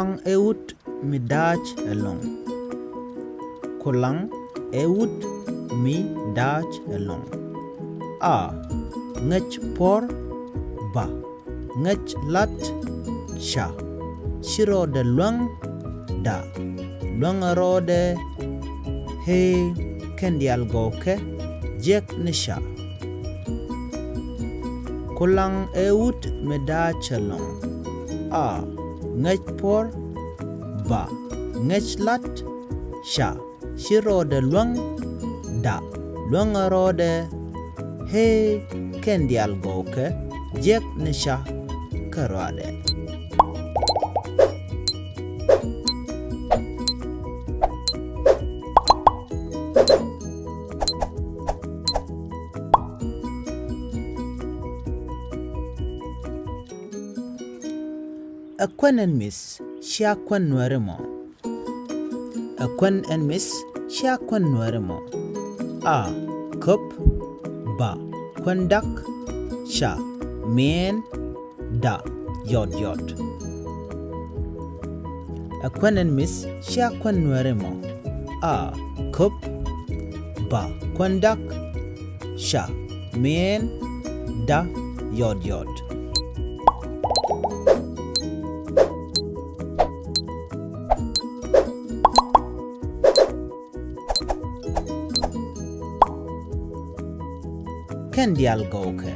Kolang ewut mi daaj elong. Kolang ewut mi daaj elong. A. Ngech por. Ba. Ngech lat. Sha. Shirode luang. Da. Luang rode. He. Kendial goke. Jek nisha. Kolang ewut mi daaj elong. A. Ngech por. Ba. Ngech lat. Sha. Shirode luang. Da. Luang rode. He. Kendial goke. Jek nisha. Karade. Akwan and miss, Shiakwan Nueremo. Akwan and miss, Shiakwan Nueremo. A. Cup. Ba. Kwandak. Sha. Men. Da. Yod yod. Akwan and miss, Shiakwan Nueremo. A. Cup. Ba. Kwandak. Sha. Men. Da. Yod yod. Kendial goke.